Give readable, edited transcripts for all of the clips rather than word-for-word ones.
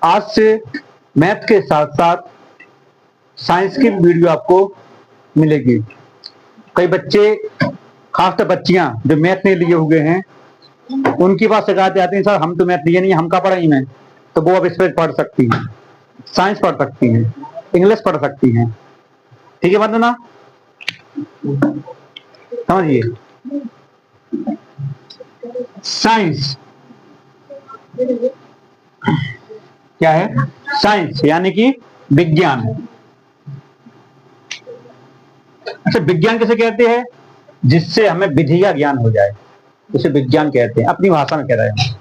आज से मैथ के साथ साथ साइंस की वीडियो आपको मिलेगी। कई बच्चे, खासकर बच्चियां जो मैथ नहीं लिए हुए हैं, उनके पास शिकायत आती है, सर हम तो मैथ लिए नहीं, हम कहाँ पढ़ाई में। तो वो अब इस पर पढ़ सकती हैं, साइंस पढ़ सकती हैं, इंग्लिश पढ़ सकती हैं। ठीक है बात ना, समझिए। साइंस क्या है? साइंस यानी कि विज्ञान। अच्छा, विज्ञान किसे कहते हैं? जिससे हमें विधि का ज्ञान हो जाए, उसे विज्ञान कहते हैं। अपनी भाषा में कह रहे हैं,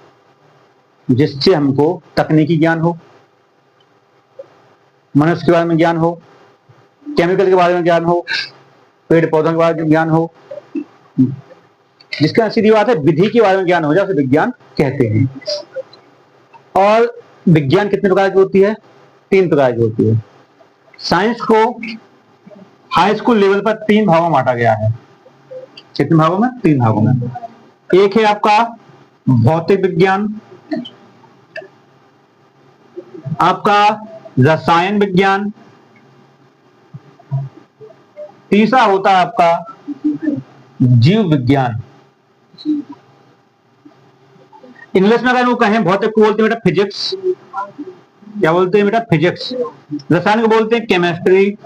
जिससे हमको तकनीकी ज्ञान हो, मनुष्य के बारे में ज्ञान हो, केमिकल के बारे में ज्ञान हो, पेड़ पौधों के बारे में ज्ञान हो, जिसका सीधी बात है विधि के बारे में ज्ञान हो जाए, उसे विज्ञान कहते हैं। और विज्ञान कितने प्रकार की होती है? 3 प्रकार की होती है। साइंस को हाई स्कूल लेवल पर 3 भागों में बांटा गया है। कितने भागों में? 3 भागों में। एक है आपका भौतिक विज्ञान, आपका रसायन विज्ञान, तीसरा होता है आपका जीव विज्ञान। इंग्लिश में अगर वो कहें भौतिक को बोलते हैं बेटा फिजिक्स। क्या बोलते हैं बेटा? फिजिक्स। रसायन को बोलते हैं केमिस्ट्री।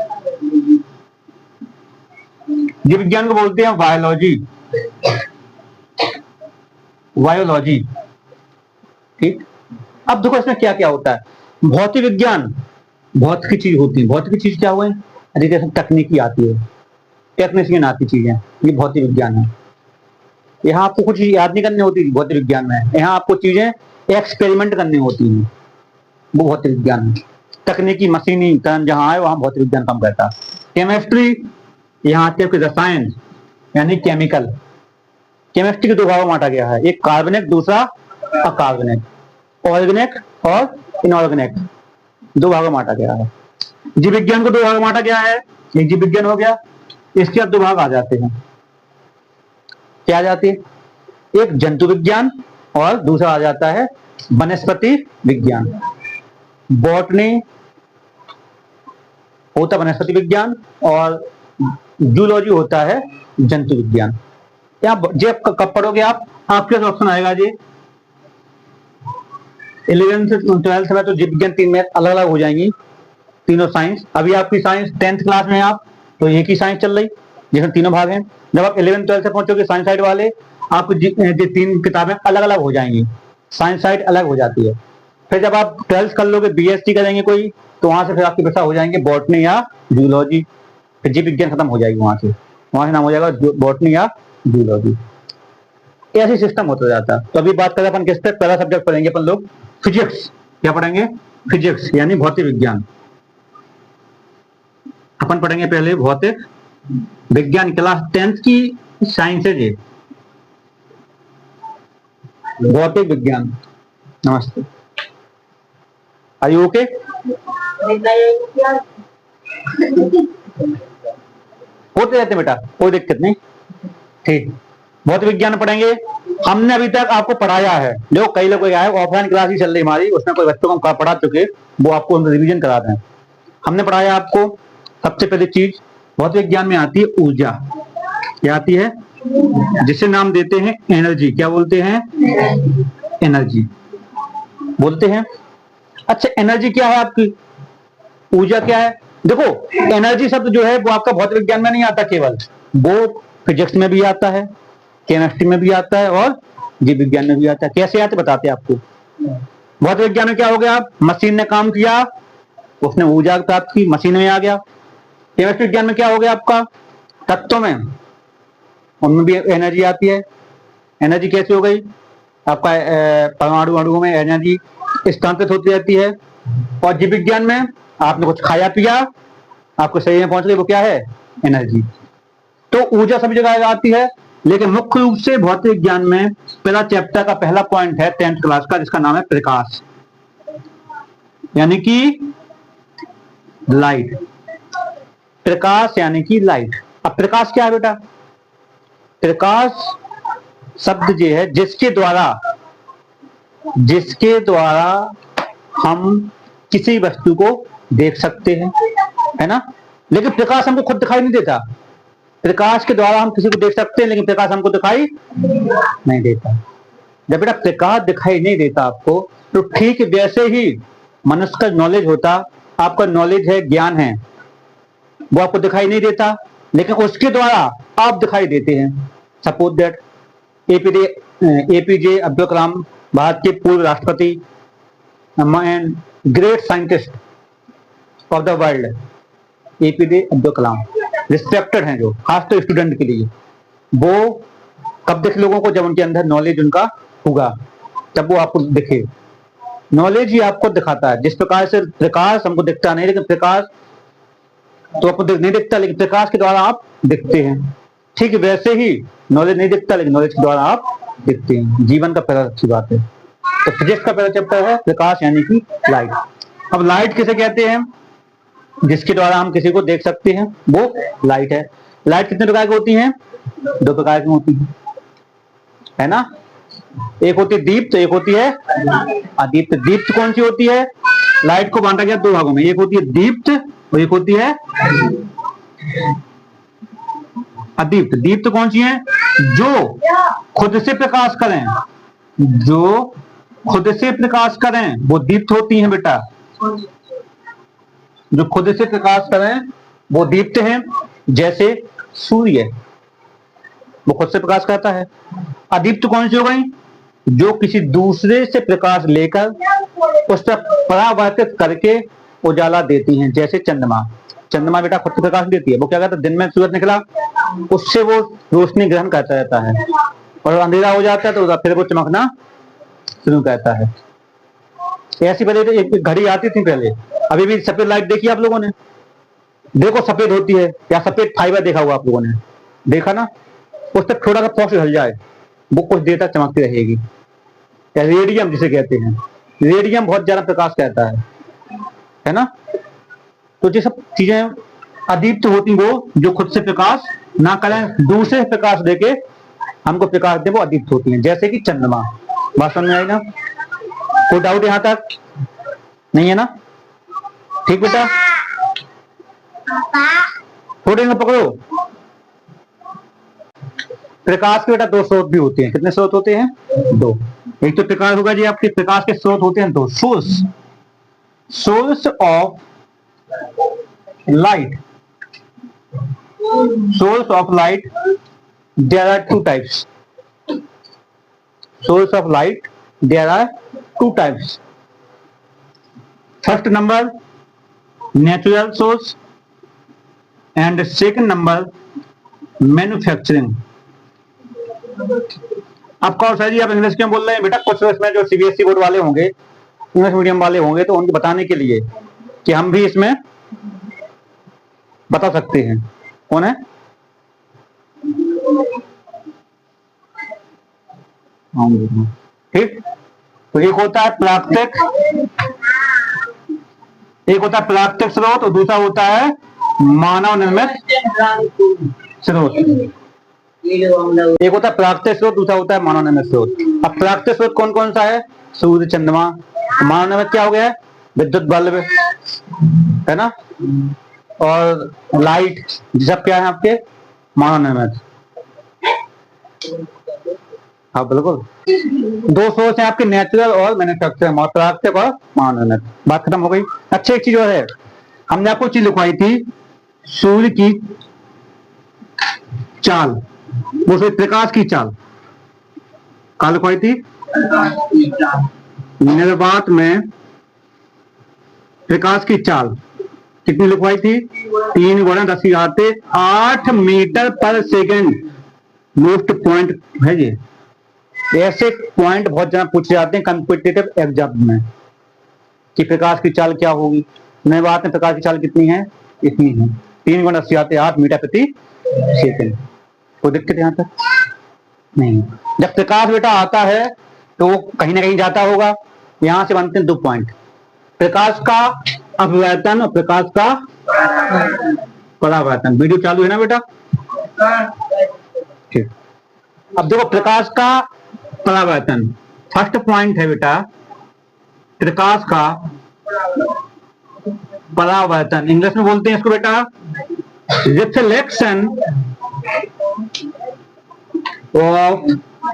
जीव विज्ञान को बोलते हैं बायोलॉजी। बायोलॉजी, ठीक। अब देखो इसमें क्या क्या होता है। भौतिक विज्ञान भौतिक की चीज होती है। भौतिक की चीज क्या हुआ है? जैसे तकनीकी आती है, टेक्नीशियन आती चीजें, ये भौतिक विज्ञान है। यहाँ आपको कुछ याद नहीं करनी होती भौतिक विज्ञान में, यहाँ आपको चीजें एक्सपेरिमेंट करनी होती हैं, वो भौतिक विज्ञान है। तकनीकी मशीनीकरण जहां है वहां भौतिक विज्ञान काम करता है। केमिस्ट्री, यहाँ आती है रसायन यानी केमिकल। केमिस्ट्री के 2 भागों में बांटा गया है, एक कार्बनिक, दूसरा अकार्बनिक, ऑर्गेनिक और इनऑर्गेनिक, 2 भागों में बांटा गया है। जीव विज्ञान को 2 भागों में बांटा गया है, एक जीव विज्ञान हो गया, इसके अब 2 भाग आ जाते हैं। क्या आ जाती है? एक जंतु विज्ञान और दूसरा आ जाता है वनस्पति विज्ञान। बॉटनी होता है वनस्पति विज्ञान और जूलॉजी होता है जंतु विज्ञान। यहाँ जे कब पढ़ोगे आप? आपके पास ऑप्शन आएगा जी 11th से 12th में तो जीव विज्ञान 3 मैथ अलग अलग हो जाएंगी, तीनों साइंस। अभी आपकी साइंस 10th क्लास में आप तो एक ही साइंस चल रही, जिसमें तीनों भाग हैं। जब आप 11th 12th से पहुंचोगे साइंस साइड वाले, आपको 3 किताबें अलग अलग हो जाएंगी, साइंस साइड अलग हो जाती है। फिर जब आप 12th कर लोगे, बीएससी करेंगे कोई, तो वहां से फिर आपकी भाषा हो जाएंगे बॉटनी या जूलॉजी। फिर जीव विज्ञान खत्म हो जाएगी, वहां से नाम हो जाएगा बॉटनी या जूलॉजी। ऐसी सिस्टम होता जाता है। तो अभी बात करें अपन किस पे? पहला सब्जेक्ट पढ़ेंगे अपन लोग फिजिक्स। क्या पढ़ेंगे? फिजिक्स यानी भौतिक विज्ञान। अपन पढ़ेंगे पहले भौतिक विज्ञान, क्लास 10th की साइंस है जी, भौतिक विज्ञान। नमस्ते, आर यू ओके? होते रहते बेटा, कोई दिक्कत नहीं, ठीक। भौतिक विज्ञान पढ़ेंगे। हमने अभी तक आपको पढ़ाया है, देखो कई लोग आए, ऑफलाइन क्लास ही चल रही हमारी, उसमें कोई बच्चों को पढ़ा चुके, वो आपको रिवीजन करा दें। हमने पढ़ाया आपको सबसे पहली चीज भौतिक विज्ञान में आती है ऊर्जा। क्या आती है? जिसे नाम देते हैं एनर्जी। क्या बोलते हैं? एनर्जी बोलते हैं। अच्छा, एनर्जी क्या है आपकी? ऊर्जा क्या है? देखो एनर्जी शब्द जो है वो आपका भौतिक विज्ञान में नहीं आता केवल, वो फिजिक्स में भी आता है, केमिस्ट्री में भी आता है और जीव विज्ञान में भी आता है। कैसे आते बताते हैं आपको। भौतिक विज्ञान में क्या हो गया? मशीन ने काम किया, उसने ऊर्जा प्राप्त की, मशीन में आ गया। केमिस्ट्री विज्ञान में क्या हो गया आपका? तत्वों में, उनमें भी एनर्जी आती है। एनर्जी कैसे हो गई? आपका परमाणु अणुओं में एनर्जी स्थानांतरित होती रहती है। और जीव विज्ञान में आपने कुछ खाया पिया, आपको शरीर में पहुंच गई, वो क्या है? एनर्जी। तो ऊर्जा सभी जगह आती है, लेकिन मुख्य रूप से भौतिक विज्ञान में पहला चैप्टर का पहला पॉइंट है 10th क्लास का, जिसका नाम है प्रकाश, यानी कि लाइट। प्रकाश यानी कि लाइट। अब प्रकाश क्या है बेटा? प्रकाश शब्द जो है जिसके द्वारा हम किसी वस्तु को देख सकते हैं, है ना, लेकिन प्रकाश हमको खुद दिखाई नहीं देता। प्रकाश के द्वारा हम किसी को देख सकते हैं, लेकिन प्रकाश हमको दिखाई नहीं देता। जब बेटा प्रकाश दिखाई नहीं देता आपको, तो ठीक वैसे ही मनुष्य का नॉलेज होता, आपका नॉलेज है, ज्ञान है, वो आपको दिखाई नहीं देता, लेकिन उसके द्वारा आप दिखाई देते हैं। Suppose that APJ Abdul Kalam, Bharat के पूर्व राष्ट्रपति and great scientist of the world, APJ Abdul Kalam respected हैं, जो खास तो स्टूडेंट के लिए। वो कब दिखे लोगों को? जब उनके अंदर नॉलेज उनका होगा, तब वो आपको दिखे। नॉलेज ही आपको दिखाता है। जिस प्रकार से प्रकाश हमको दिखता नहीं, लेकिन प्रकाश तो आपको नहीं दिखता, लेकिन प्रकाश के द्वारा आप दिखते हैं। ठीक वैसे ही नॉलेज नहीं दिखता, लेकिन नॉलेज के द्वारा आप दिखते हैं। जीवन का पहला अच्छी बात है। तो फिजिक्स का पहला चैप्टर है प्रकाश, यानी कि लाइट। अब लाइट किसे कहते हैं? जिसके द्वारा हम किसी को देख सकते हैं, वो लाइट है। लाइट कितने प्रकार की होती हैं? 2 प्रकार की होती है ना। एक होती है दीप्त, एक होती है अदीप्त। दीप्त कौन सी होती है? लाइट को बांटा गया 2 भागों में, एक होती है दीप्त और एक होती है अदीप्त। दीप्त कौन सी है? जो खुद से प्रकाश करें, जो खुद से प्रकाश करें वो दीप्त होती हैं बेटा। जो खुद से प्रकाश करें वो दीप्त हैं। जैसे सूर्य, वो खुद से प्रकाश करता है। अदीप्त कौन सी हो गई? जो किसी दूसरे से प्रकाश लेकर उस पर परावर्तित करके उजाला देती हैं। जैसे चंद्रमा। चंद्रमा बेटा खुद से प्रकाश देती है। वो क्या करता है? दिन में सूरज निकला, उससे वो रोशनी ग्रहण करता रहता है, और अंधेरा हो जाता है तो फिर वो चमकना शुरू करता है। ऐसी पहले एक घड़ी आती थी पहले, अभी भी सफेद लाइट देखी आप लोगों ने? देखो सफेद होती है, या सफेद फाइबर देखा हुआ आप लोगों ने? देखा ना। उस तक थोड़ा सा फोकस ढल जाए, वो कुछ देर तक चमकती रहेगी। या रेडियम जिसे कहते हैं, रेडियम बहुत ज्यादा प्रकाश करता है ना। तो ये सब चीजें अदीप्त होती, वो जो खुद से प्रकाश ना करें, दूसरे से प्रकाश देके हमको प्रकाश दे, वो अदीप्त होती हैं। जैसे कि चंद्रमा। बात समझ में आई ना? कोई डाउट यहां तक नहीं है ना? ठीक बेटा, थोड़े में पकड़ो। प्रकाश के बेटा 2 स्रोत भी होते हैं। कितने स्रोत होते हैं? 2। एक तो प्रकाश होगा जी, आपके प्रकाश के स्रोत होते हैं 2। Source of light, source of light, there are 2 types. Source of light, there are 2 types. First number natural source, and second number manufacturing. अब कौन सा जी आप इंग्लिश क्यों बोल रहे हैं बेटा? कुछ इसमें जो सीबीएसई बोर्ड वाले होंगे, इंग्लिश मीडियम वाले होंगे, तो उनको बताने के लिए कि हम भी इसमें बता सकते हैं। कौन है? ठीक। तो एक होता है प्राकृतिक, एक होता है प्राकृतिक स्रोत, और दूसरा होता है मानव निर्मित स्रोत। एक होता है प्राकृतिक स्रोत, दूसरा होता है मानव निर्मित स्रोत। अब प्राकृतिक स्रोत कौन कौन सा है? सूर्य, चंद्रमा। मानव निर्मित क्या हो गया? विद्युत बल्ब, है ना, और लाइट, सब क्या है आपके? मानव निर्मित। हाँ बिल्कुल। 2 सोर्स है आपके, नेचुरल और मैन्युफैक्चरिंग, प्राकृतिक और मानव निर्मित। बात खत्म हो गई। अच्छा, एक चीज और है, हमने आपको चीज लिखवाई थी, सूर्य की चाल, वो प्रकाश की चाल कहाँ लिखवाई थी? निर्वात में प्रकाश की चाल कितनी लिखवाई थी? 3 × 10⁸ मीटर पर सेकेंड। मोस्ट पॉइंट है ये। ऐसे पॉइंट बहुत ज्यादा पूछे जाते हैं कॉम्पिटिटिव एग्जाम में, कि प्रकाश की चाल क्या होगी। निर्वात में प्रकाश की चाल कितनी है? इतनी है, 3 × 10⁸ मीटर प्रति सेकेंड। कोई दिक्कत यहां तक नहीं। जब प्रकाश बेटा आता है तो वो कहीं ना कहीं जाता होगा, यहां से बनते हैं 2 पॉइंट, प्रकाश का अपवर्तन और प्रकाश का परावर्तन। वीडियो चालू है ना बेटा? ठीक। अब देखो प्रकाश का परावर्तन, फर्स्ट पॉइंट है बेटा, प्रकाश का परावर्तन, इंग्लिश में बोलते हैं इसको बेटा reflection of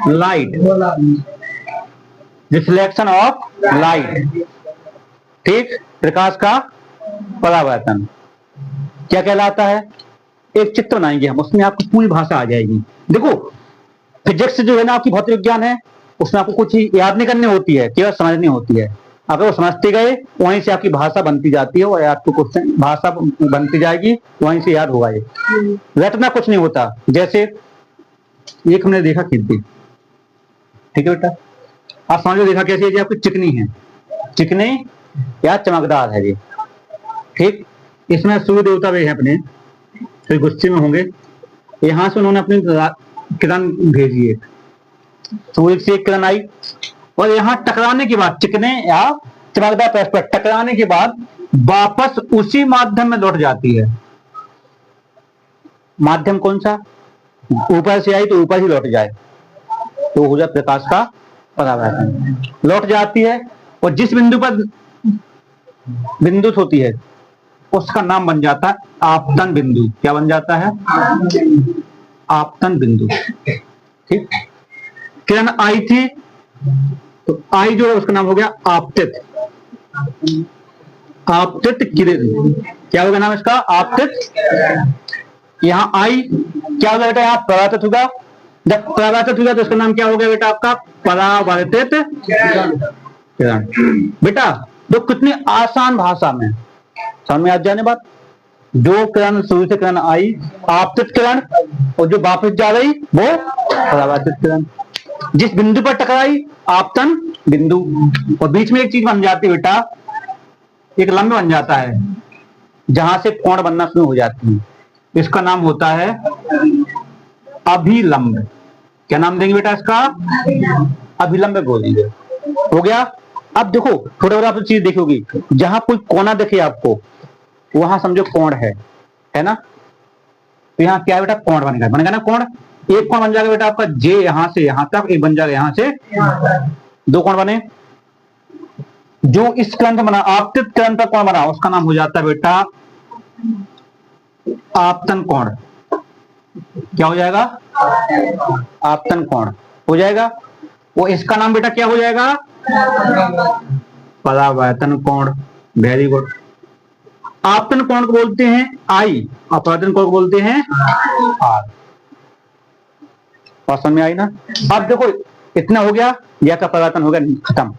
light, reflection of light. ठीक, प्रकाश का परावर्तन क्या कहलाता है? एक चित्र बनाएंगे हम, उसमें आपकी पूरी भाषा आ जाएगी। देखो फिजिक्स जो है ना, आपकी भौतिक विज्ञान है, उसमें आपको कुछ ही याद नहीं करनी होती है, केवल समझनी होती है। अगर वो समझते गए वहीं से आपकी भाषा बनती जाती है, और आपको क्वेश्चन भाषा बनती जाएगी, वहीं से याद होगा। ये रटना कुछ नहीं होता। जैसे एक हमने देखा खिड़की, ठीक है बेटा, आप समझो देखा कैसी है जी? आपकी चिकनी है, चिकनी या चमकदार है जी। ठीक, इसमें सूर्य देवता भी है अपने, तो गुस्से में होंगे। यहां से उन्होंने अपनी किरण भेजी है, सूर्य से एक किरण आई, और यहां टकराने के बाद चिकने या चमकदार पृष्ठ पर टकराने के बाद वापस उसी माध्यम में लौट जाती है। माध्यम कौन सा? ऊपर से आई तो ऊपर ही लौट जाए, तो हो जाए प्रकाश का परावर्तन। लौट जाती है, और जिस बिंदु पर बिंदु होती है उसका नाम बन जाता है आपतन बिंदु। क्या बन जाता है? आपतन बिंदु। ठीक, किरण आई थी, तो आई जो है उसका नाम हो गया आपतित, आपतित किरण। क्या होगा नाम इसका? आपतित। यहां आई क्या होगा बेटा? यहां परावर्तित होगा। जब परावर्तित होगा तो उसका नाम क्या हो गया बेटा? आपका परावर्तित किरण। बेटा तो कितनी आसान भाषा में समझ में आ जाने बात। जो किरण सूर्य से किरण आई आपतित किरण, और जो वापस जा रही वो परावर्तित किरण। जिस बिंदु पर टकराई आपतन बिंदु, और बीच में एक चीज बन जाती है बेटा, एक लंब बन जाता है, जहां से कोण बनना शुरू हो जाती है। इसका नाम होता है अभिलंब। क्या नाम देंगे बेटा इसका? अभिलंब बोलेंगे। हो गया। अब देखो थोड़ा और आप चीज देखोगी, जहां कोई कोना दिखे आपको वहां समझो कोण है ना? तो यहाँ क्या है बेटा? कोण बनेगा ना कोण। एक कोण बन जाएगा बेटा आपका जे, यहां से यहां तक, एक बन जाएगा यहां से, दो कोण बने। जो इस किरण से बना आपतित किरण पर कोण बना उसका नाम हो जाता है बेटा आपतन कोण। क्या हो जाएगा? आपतन कोण हो जाएगा। वो इसका नाम बेटा क्या हो जाएगा? परावर्तन कोण। Very good. आपतन कोण को बोलते हैं आई, और परावर्तन कोण को बोलते हैं आर। और समझ में आई ना? अब देखो इतना हो गया, यह का परावर्तन हो गया खत्म।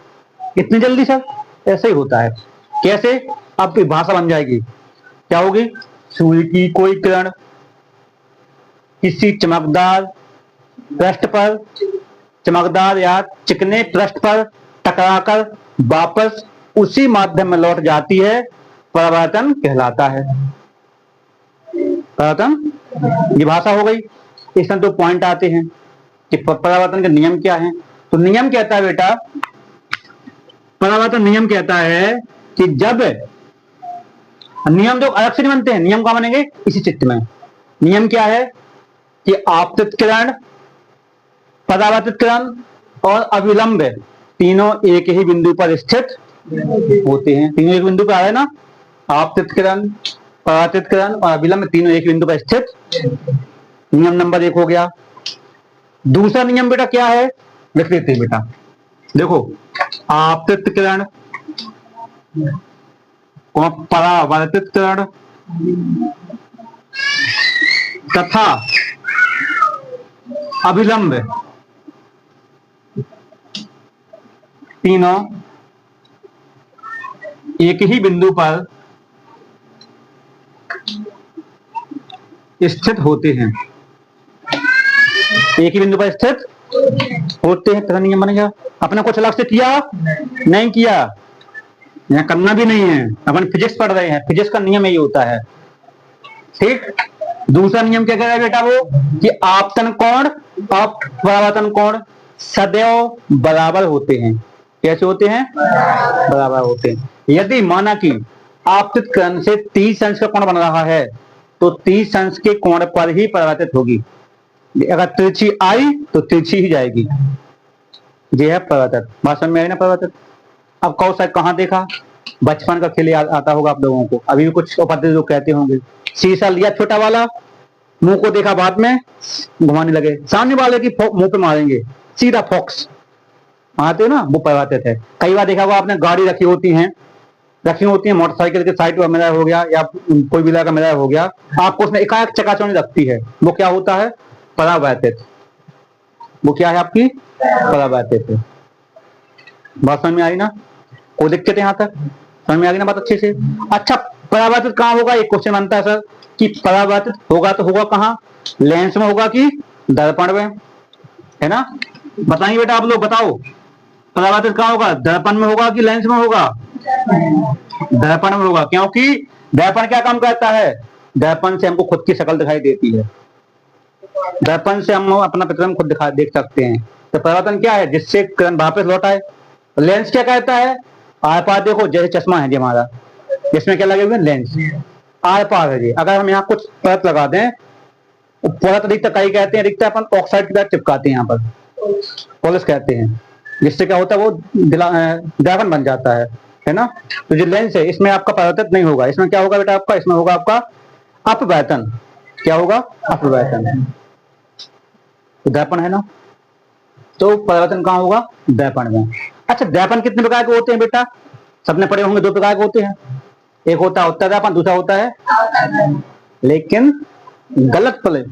इतनी जल्दी सर? ऐसे ही होता है। कैसे? अब की भाषा बन जाएगी। क्या होगी? सूर्य की कोई किरण किसी चमकदार पृष्ठ पर, चमकदार या चिकने पृष्ठ पर टकराकर वापस उसी माध्यम में लौट जाती है, परावर्तन कहलाता है। परावर्तन ये भाषा हो गई। इसमें तो पॉइंट आते हैं कि परावर्तन के नियम क्या है। तो नियम कहता है बेटा, परावर्तन नियम कहता है कि जब नियम जो अलग से नहीं बनते हैं, नियम कहां बनेंगे? इसी चित्र में। नियम क्या है कि आपतित किरण, परावर्तित किरण और अभिलंब तीनों एक ही बिंदु पर स्थित होते हैं। तीनों एक बिंदु पर आ रहे हैं ना? आपतित किरण, परावर्तित किरण और अभिलंब तीनों एक बिंदु पर स्थित। नियम नंबर 1 हो गया। दूसरा नियम बेटा क्या है? लिख लेते हैं बेटा। देखो आपतित किरण और परावर्तित किरण तथा अभिलंब तीनों एक ही बिंदु पर स्थित होते हैं। एक ही बिंदु पर स्थित होते हैं। नियम बनेगा। अपने कुछ अलग से किया नहीं किया, यहाँ करना भी नहीं है। अपन फिजिक्स पढ़ रहे हैं, फिजिक्स का नियम यही होता है। ठीक। दूसरा नियम क्या कह रहा है बेटा? वो कि आपतन कोण और परावर्तन कोण सदैव बराबर होते हैं। कैसे होते हैं? बराबर होते हैं। यदि माना कि आपतित किरण से 30 अंश का कोण बन रहा है, तो 30 अंश के कोण पर ही परावर्तित होगी। अगर तिरछी आई तो तिरछी ही जाएगी। ये है परावर्तित। बात समझ में आई ना? परावर्तित अब कौन सा कहाँ देखा? बचपन का खेल याद आता होगा आप लोगों को, अभी भी कुछ उपाध्याय लोग कहते होंगे। शीशा लिया छोटा वाला, मुंह को देखा, बाद में घुमाने लगे, सामने वाले की मुंह पे मारेंगे, सीधा फॉक्स आते ना, वो पढ़ाते थे। कई बार देखा होगा आपने, गाड़ी रखी होती है मोटरसाइकिल के साइड में हो गया या कोई भी का मिला हो गया, आपको उसमें एकाएक चकाचौंधी लगती है, वो क्या होता है? परावैतित। वो क्या है आपकी? परावैतित। बात समझ में आई ना? कोई दिक्कत यहाँ तक समझ में आ गई ना बात अच्छे से? अच्छा, परावैतित कहाँ होगा? एक क्वेश्चन बनता है सर कि परावैतित होगा तो होगा कहाँ? लेंस में होगा कि दर्पण में? है ना? बताइए बेटा, आप लोग बताओ, परावैतित कहाँ होगा? दर्पण में होगा कि लेंस में होगा? दर्पण में होगा, क्योंकि दर्पण क्या काम करता है? दर्पण से हमको खुद की शक्ल दिखाई देती है, दर्पण से हम अपना प्रतिबिंब खुद देख सकते हैं। तो परावर्तन क्या है? जिससे किरण वापस लौट आए। लेंस क्या कहता है? आर पार देखो, जैसे चश्मा है जी हमारा, इसमें क्या लगे हुए? लेंस आर पार है जी। अगर हम यहाँ कुछ परत लगा दें, परत अधिकतर कई कहते हैं, अधिकतर अपन ऑक्साइड की तरह चिपकाते हैं, यहाँ पर पॉलिश कहते हैं, जिससे क्या होता है? वो दर्पण बन जाता है ना? तो जो लेंस है इसमें आपका परावर्तित नहीं होगा। इसमें क्या होगा बेटा आपका? इसमें होगा आपका अपवर्तन। क्या होगा? अपवर्तन। दर्पण है ना, तो परावर्तन कहाँ होगा? दर्पण में। अच्छा, दर्पण कितने प्रकार के होते हैं बेटा? सबने पढ़े होंगे, 2 प्रकार के होते हैं। एक होता है उत्तल दर्पण, दूसरा होता है, लेकिन गलत पढ़े,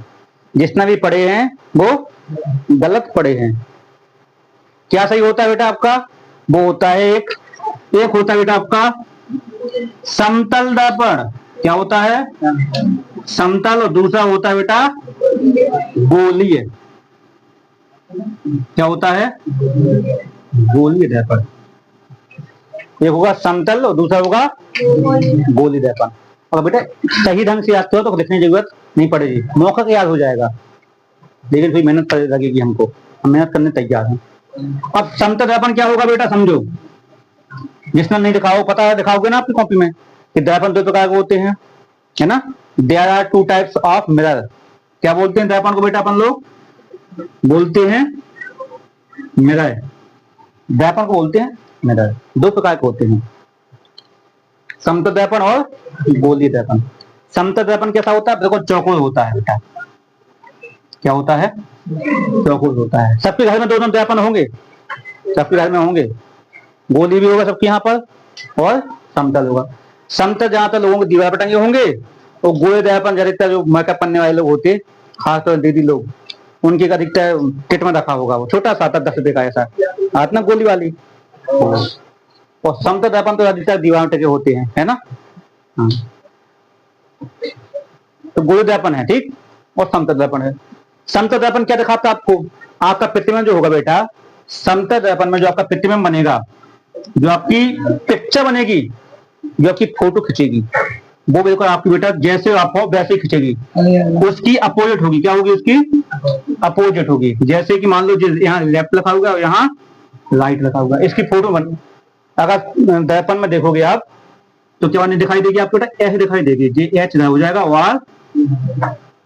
जितना भी पढ़े हैं वो गलत पढ़े हैं। क्या सही होता है बेटा आपका? वो होता है एक होता है बेटा आपका समतल दर्पण। क्या होता है? समतल। और दूसरा होता है बेटा गोलीय। क्या होता है? गोलीय दर्पण। एक होगा समतल और दूसरा होगा गोलीय दर्पण। और बेटा सही ढंग से याद करो तो लिखने की जरूरत नहीं पड़ेगी, मौका के याद हो जाएगा, लेकिन फिर मेहनत लगेगी हमको, हम मेहनत करने तैयार हैं। अब समतल दर्पण क्या होगा बेटा? समझो, जिसने नहीं दिखाओ, पता है दिखाओगे ना आपकी कॉपी में कि दर्पण 2 प्रकार के होते हैं, है ना? There are 2 types of mirror. क्या बोलते हैं दर्पण को बेटा? अपन लोग बोलते हैं मिरर। दर्पण को बोलते हैं मिरर। 2 प्रकार के होते हैं, समतल दर्पण और गोलीय दर्पण। समतल दर्पण कैसा होता है? देखो, चौकोर होता है बेटा। क्या होता है? चौकोर होता है। सबके घर में 2 दर्पण होंगे, सबके घर में होंगे। गोली भी होगा सबके यहाँ पर, और समतल होगा। समतल जहां तक लोगों के दीवार पर टंगे होंगे, और गोले दर्पण अधिकतर जो मेकअप करने वाले लोग होते, खासतौर दीदी लोग, उनके अधिकतर किट में रखा होगा, वो छोटा सा 10 रुपए का ऐसा आती ना गोली वाली। और समतल दर्पण तो अधिकतर दीवार में टंगे होते हैं, है ना? हाँ। तो गोली दर्पण है, ठीक, और समतल दर्पण है। समतल दर्पण क्या दिखाता है आपको? आपका प्रतिबिंब जो होगा बेटा, समतल दर्पण में जो आपका प्रतिबिंब बनेगा, जो आपकी पिक्चर बनेगी, जो आपकी फोटो खींचेगी, वो बिल्कुल आपकी बेटा जैसे आप हो वैसे ही खींचेगी। उसकी अपोजिट होगी। क्या होगी? उसकी अपोजिट होगी। जैसे कि मान लो यहाँ लेफ्ट लिखा होगा और यहाँ राइट लिखा होगा, इसकी फोटो बन, अगर दर्पण में देखोगे आप तो क्या नहीं दिखाई देगी आपको बेटा? ऐसे दिखाई देगी, ये एच हो जाएगा, और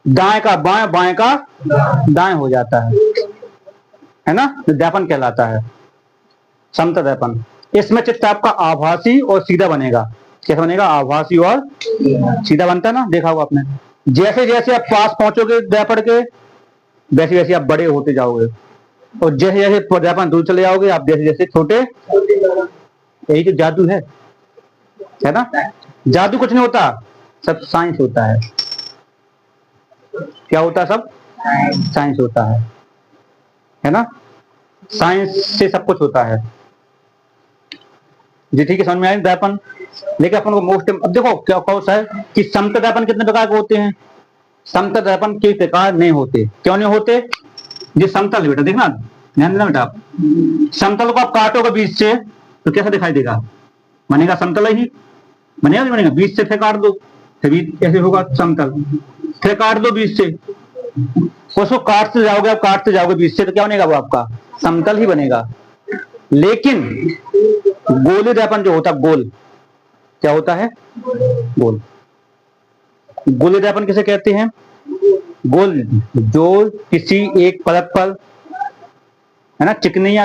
दाएं का बाएं, बाएं का दाएं हो जाता है ना? दर्पण कहलाता है समतल दर्पण। इसमें चित्र आपका आभासी और सीधा बनेगा। कैसा बनेगा? आभासी और सीधा बनता है ना, देखा होगा आपने। जैसे जैसे आप पास पहुंचोगे दर्पण के, वैसे वैसे आप बड़े होते जाओगे, और जैसे जैसे दर्पण दूर चले जाओगे आप, जैसे जैसे छोटे। यही तो जादू है ना? जादू कुछ नहीं होता, सब साइंस होता है। क्या होता है? सब साइंस होता है ना? साइंस से सब कुछ होता है जी, ठीक है, समझ में आए दर्पण। लेकिन अपन को मोस्ट, अब देखो क्या कौन सा है कि समतल दर्पण कितने प्रकार के होते हैं? समतल दर्पण कई प्रकार नहीं होते। क्यों नहीं होते? ये समतल बेटा, देखना ध्यान देना बेटा, आप समतल को आप काटोगे बीच से तो कैसा दिखाई देगा? बनेगा समतल ही बनेगा, नहीं बनेगा? बीच से फिर काट दो, फिर कैसे होगा? समतल। फिर काट दो बीच से, उसको काटते जाओगे, आप काटते जाओगे बीच से, तो क्या बनेगा? वो आपका समतल ही बनेगा। लेकिन गोलीय दर्पण जो होता है, गोल, क्या होता है? गोल। गोलीय दर्पण किसे कहते हैं? गोल, जो किसी एक परत पर, है ना, चिकनी या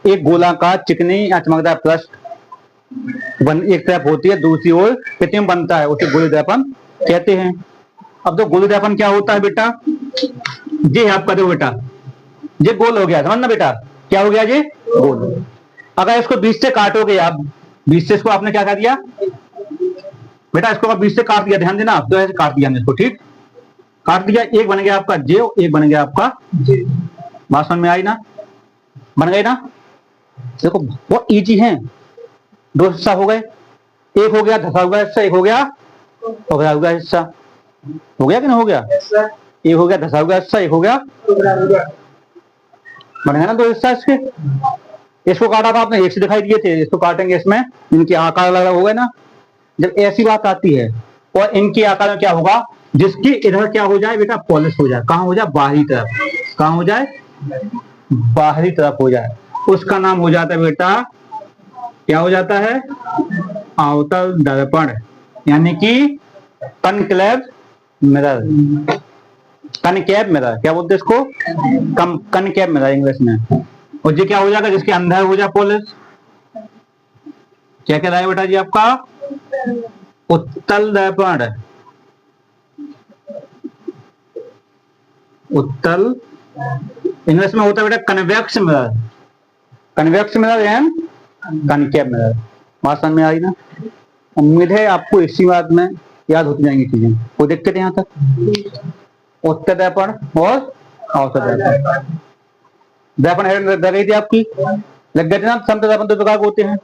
एक गोलाकार चिकनी या चमकदार पृष्ठ एक तरफ होती है, दूसरी ओर प्रतिबिंब बनता है, उसे गोलीय दर्पण कहते हैं। अब तो गोलीय दर्पण क्या होता है बेटा, ये आपका देखो बेटा, ये गोल हो गया, समझना बेटा, क्या हो गया ये गोल। अगर इसको बीच से काटोगे आप, बीच से इसको आपने क्या कर दिया बेटा, इसको बीच से काट दिया, ध्यान देना, तो ऐसे काट दिया हमने इसको, ठीक, काट दिया, एक बन गया आपका जे, एक बन गया आपका जे। बात समझ में आई ना, बन गए ना। देखो बहुत इजी है, दो हिस्सा हो गए, एक हो गया धसा हुआ हिस्सा, एक हो गया उभरा हुआ हिस्सा, हो गया कि नहीं हो गया, एक हो गया धसा हुआ हिस्सा, एक हो गया, बन गया ना दो हिस्सा इसके। इसको काटा था आपने, एक से दिखाई दिए थे, इसको काटेंगे, इसमें इनके आकार अलग अलग हो गए ना। जब ऐसी बात आती है और इनके आकार में क्या होगा, जिसकी इधर क्या हो जाए बेटा, पॉलिश हो जाए, कहां हो जाए, बाहरी तरफ, कहां हो जाए, बाहरी तरफ हो जाए, उसका नाम हो जाता है बेटा, क्या हो जाता है, अवतल दर्पण, यानी कि कनक्लेव मिरर, कनकेव मिरर, क्या बोलते हैं इसको, कनकेव मिरर इंग्लिश में। और ये क्या हो जाएगा, जिसके अंदर हो जाए पॉलिश, क्या कह रहा है बेटा जी आपका, उत्तल दर्पण, उत्तल इंग्लिश में होता है बेटा convex mirror, convex mirror and concave mirror. बात समझ में आई ना। उम्मीद है आपको इसी बात में याद होती जाएंगी चीजें, वो देखते थे यहाँ तक, उत्तल दर्पण और अवतल दर्पण। दर्पण हेड लग गई थी आपकी, लग गए थे ना, समतल दर्पण दो प्रकार के होते हैं,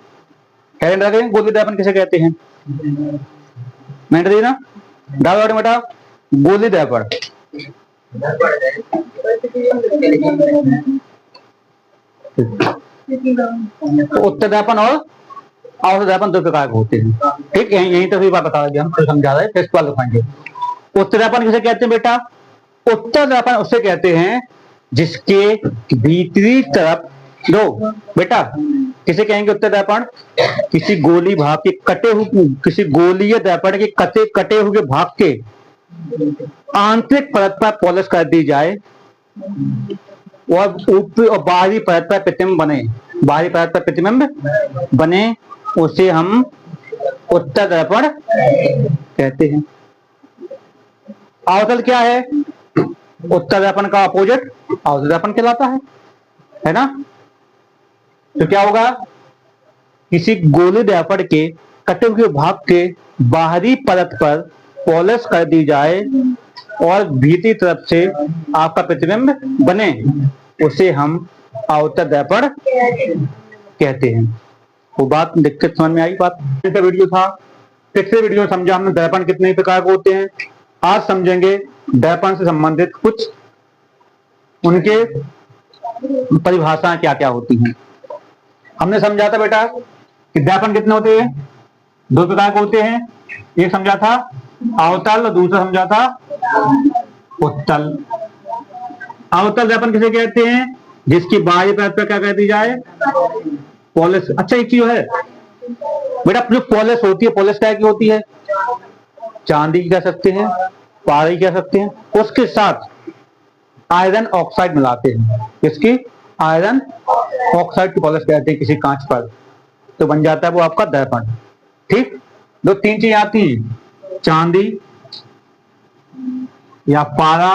हेड लग गए, गोलीय दर्पण किसे कहते हैं, मैंने दी ना, डाउट बेटा, गोलीय दर्पण, उत्तल दर्पण और अवतल दर्पण दो प्रकार के होते हैं, ठीक है, यही तो बात बता दिया हम, तो समझा रहे थे, इसको लिखाएंगे। उत्तल दर्पण किसे कहते हैं बेटा, उत्तल दर्पण उसे कहते हैं जिसके भीतरी तरफ, दो बेटा किसे कहेंगे उत्तल दर्पण, किसी गोली भाग के कटे हुए, किसी गोलीय दर्पण के कटे हुए भाग के आंतरिक परत पर पॉलिश कर दी जाए और ऊपरी और बाहरी परत पर प्रतिबिंब बने, बाहरी परत पर प्रतिबिंब बने, उसे हम उत्तल दर्पण कहते हैं। अवतल क्या है, उत्तल दर्पण का अपोजिट अवतल दर्पण कहलाता है ना। तो क्या होगा, किसी गोलीय दर्पण के कटे हुए भाग के बाहरी परत पर पॉलिश कर दी जाए और भीतरी तरफ से आपका प्रतिबिंब बने, उसे हम अवतल दर्पण कहते हैं। वो बात दिक्कत समझ में आई बात। ऐसा वीडियो था, पिछले वीडियो में समझा हमने दर्पण कितने प्रकार के होते हैं, आज समझेंगे दर्पण से संबंधित कुछ उनके परिभाषाएं क्या क्या होती हैं। हमने समझा था बेटा कि दर्पण कितने होते हैं, दो प्रकार के होते हैं, एक समझा था अवतल और दूसरा समझा था उत्तल। अवतल दर्पण किसे कहते हैं, जिसकी बाह्य परत पर क्या कर दी जाए, पॉलिश। अच्छा एक चीज है बेटा, जो पॉलिश होती है, पॉलिश क्या की होती है, चांदी की कह सकते हैं, पारी कह सकते हैं, उसके साथ आयरन ऑक्साइड मिलाते हैं, किसकी, आयरन ऑक्साइड की पॉलिश कहते हैं किसी कांच पर, तो बन जाता है वो आपका दर्पण। ठीक, दो तीन चीज आती है, चांदी या पारा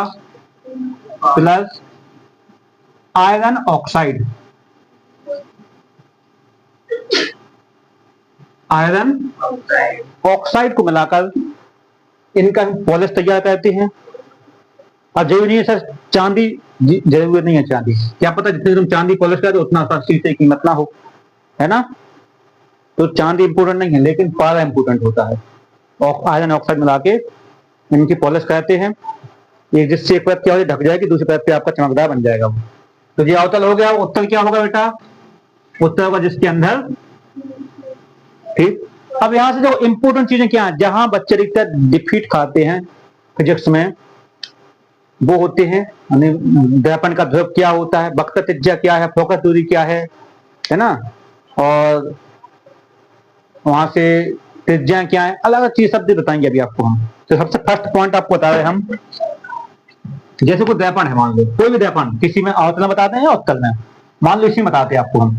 plus iron oxide, iron oxide को मिलाकर इनका पॉलिश तैयार करते हैं। अब जरूरी नहीं है सर चांदी, जरूरत नहीं है चांदी, क्या पता जितनी तुम चांदी पॉलिश करते उतना शीशे की कीमत ना हो, है ना। तो चांदी इंपोर्टेंट नहीं है, लेकिन पारा इंपोर्टेंट होता है। और आयरन ऑक्साइड मिला के इनकी पॉलिश करते हैं, एक जिससे एक परत क्या हो ढक जाएगी, दूसरी परत पे आपका चमकदार बन जाएगा। तो ये अवतल हो गया। उत्तल क्या होगा बेटा, उत्तल होगा जिसके अंदर, ठीक। अब यहां से जो इंपोर्टेंट चीजें क्या है, जहां बच्चे अधिकतर डिफीट खाते हैं फिजिक्स में, वो होते हैं दर्पण का ध्रुव क्या होता है, वक्रता त्रिज्या क्या है, फोकस दूरी क्या है ना, और वहां से त्रिज्या क्या है, अलग अलग चीज सब बताएंगे अभी आपको हम। तो सबसे फर्स्ट पॉइंट आपको बता रहे हैं हम, जैसे कोई दर्पण है, मान लो कोई भी दर्पण, किसी में अवतल में बताते हैं या उत्तल में, मान लो इसमें बताते हैं आपको हम,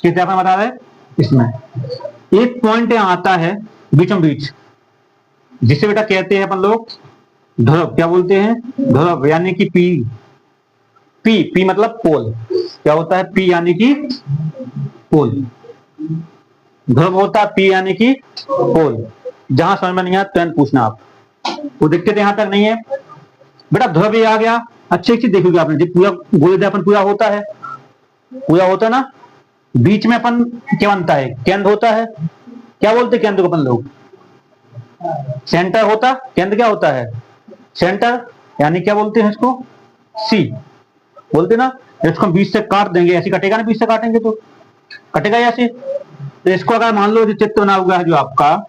किस दर्पण बता रहे हैं, इसमें एक पॉइंट यहाँ आता है बीचों बीच, जिसे बेटा कहते हैं अपन लोग ध्रुव। क्या बोलते हैं? ध्रुव, यानी कि पी। पी, पी मतलब पोल। क्या होता है? पी यानी कि पोल। ध्रुव होता है पी यानी कि पोल। जहां समझ में नहीं आया तुरंत पूछना आप, वो दिक्कत यहां तक नहीं है बेटा। ध्रुव ये आ गया, अच्छी चीज देखोगे आपने, जब पूरा गोलीदापन पूरा होता है, पूरा होता है ना, बीच में अपन क्या बनता है? केंद्र होता है। क्या बोलते हैं केंद्र को अपन लोग? सेंटर होता। केंद्र क्या होता है? सेंटर, यानी क्या बोलते हैं इसको? सी बोलते ना। इसको बीच से काट देंगे, ऐसे कटेगा ना, बीच से काटेंगे तो कटेगा ऐसे। तो इसको अगर मान लो जो चित्र बना हुआ है जो आपका